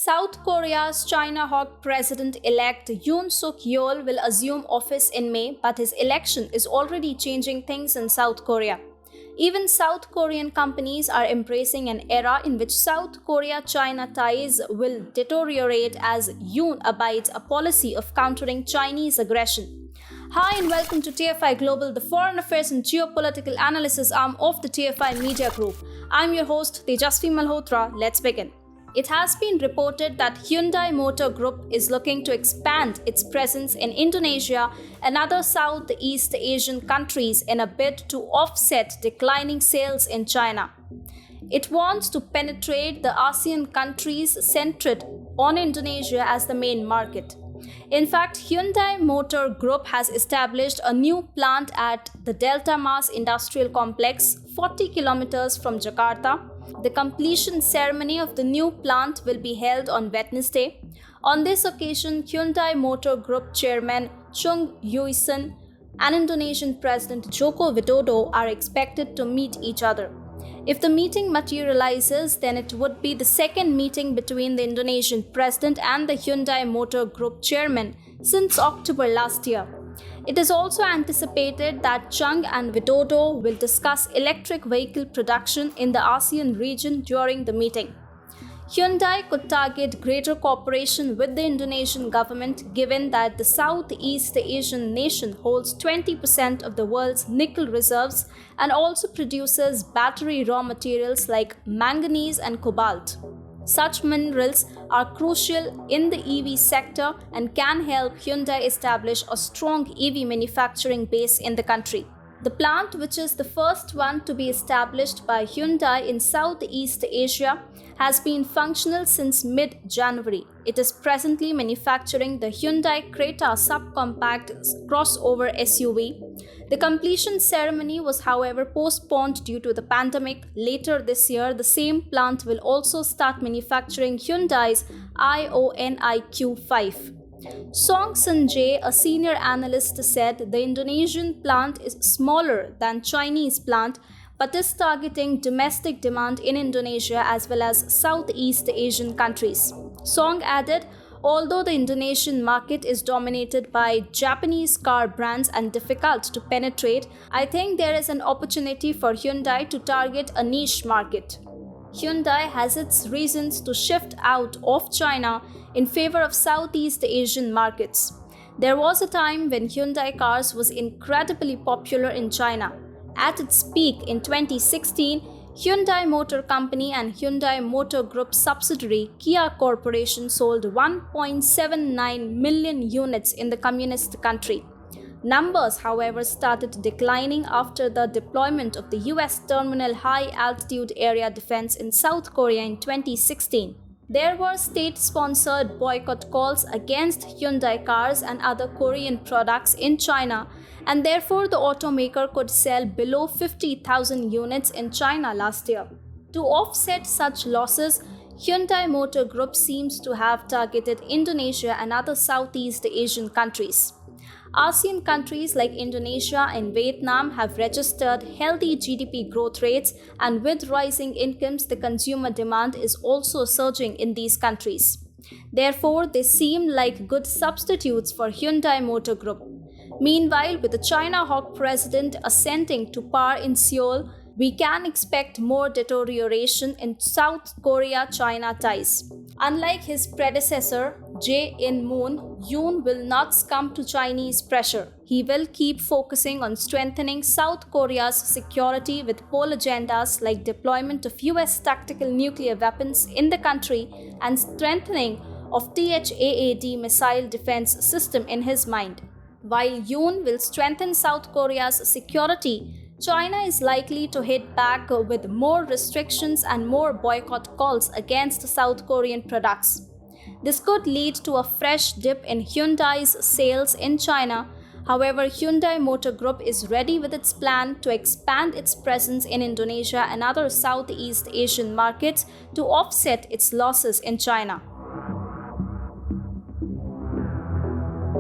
South Korea's China hawk president-elect Yoon Suk-yeol will assume office in May, but his election is already changing things in South Korea. Even South Korean companies are embracing an era in which South Korea-China ties will deteriorate as Yoon abides a policy of countering Chinese aggression. Hi and welcome to TFI Global, the foreign affairs and geopolitical analysis arm of the TFI Media Group. I'm your host, Tejasvi Malhotra. Let's begin. It has been reported that Hyundai Motor Group is looking to expand its presence in Indonesia and other Southeast Asian countries in a bid to offset declining sales in China. It wants to penetrate the ASEAN countries centered on Indonesia as the main market. In fact, Hyundai Motor Group has established a new plant at the Delta Mas Industrial Complex, 40 kilometers from Jakarta. The completion ceremony of the new plant will be held on Wednesday. On this occasion, Hyundai Motor Group Chairman Chung Yui-sun and Indonesian President Joko Widodo are expected to meet each other. If the meeting materializes, then it would be the second meeting between the Indonesian president and the Hyundai Motor Group chairman since October last year. It is also anticipated that Chung and Widodo will discuss electric vehicle production in the ASEAN region during the meeting. Hyundai could target greater cooperation with the Indonesian government given that the Southeast Asian nation holds 20% of the world's nickel reserves and also produces battery raw materials like manganese and cobalt. Such minerals are crucial in the EV sector and can help Hyundai establish a strong EV manufacturing base in the country. The plant, which is the first one to be established by Hyundai in Southeast Asia, has been functional since mid-January. It is presently manufacturing the Hyundai Creta subcompact crossover SUV. The completion ceremony was, however, postponed due to the pandemic. Later this year, the same plant will also start manufacturing Hyundai's IONIQ 5. Song Sun-jae, a senior analyst, said the Indonesian plant is smaller than Chinese plant but is targeting domestic demand in Indonesia as well as Southeast Asian countries. Song added, although the Indonesian market is dominated by Japanese car brands and difficult to penetrate, I think there is an opportunity for Hyundai to target a niche market. Hyundai has its reasons to shift out of China in favor of Southeast Asian markets. There was a time when Hyundai cars was incredibly popular in China. At its peak in 2016, Hyundai Motor Company and Hyundai Motor Group subsidiary Kia Corporation sold 1.79 million units in the communist country. Numbers, however, started declining after the deployment of the US Terminal High Altitude Area Defense in South Korea in 2016. There were state-sponsored boycott calls against Hyundai cars and other Korean products in China, and therefore the automaker could sell below 50,000 units in China last year. To offset such losses, Hyundai Motor Group seems to have targeted Indonesia and other Southeast Asian countries. ASEAN countries like Indonesia and Vietnam have registered healthy GDP growth rates, and with rising incomes, the consumer demand is also surging in these countries. Therefore, they seem like good substitutes for Hyundai Motor Group. Meanwhile, with the China hawk president ascending to power in Seoul, we can expect more deterioration in South Korea-China ties. Unlike his predecessor, Jae-in-moon, Yoon will not succumb to Chinese pressure. He will keep focusing on strengthening South Korea's security with bold agendas like deployment of US tactical nuclear weapons in the country and strengthening of THAAD missile defense system in his mind. While Yoon will strengthen South Korea's security, China is likely to hit back with more restrictions and more boycott calls against South Korean products. This could lead to a fresh dip in Hyundai's sales in China. However, Hyundai Motor Group is ready with its plan to expand its presence in Indonesia and other Southeast Asian markets to offset its losses in China.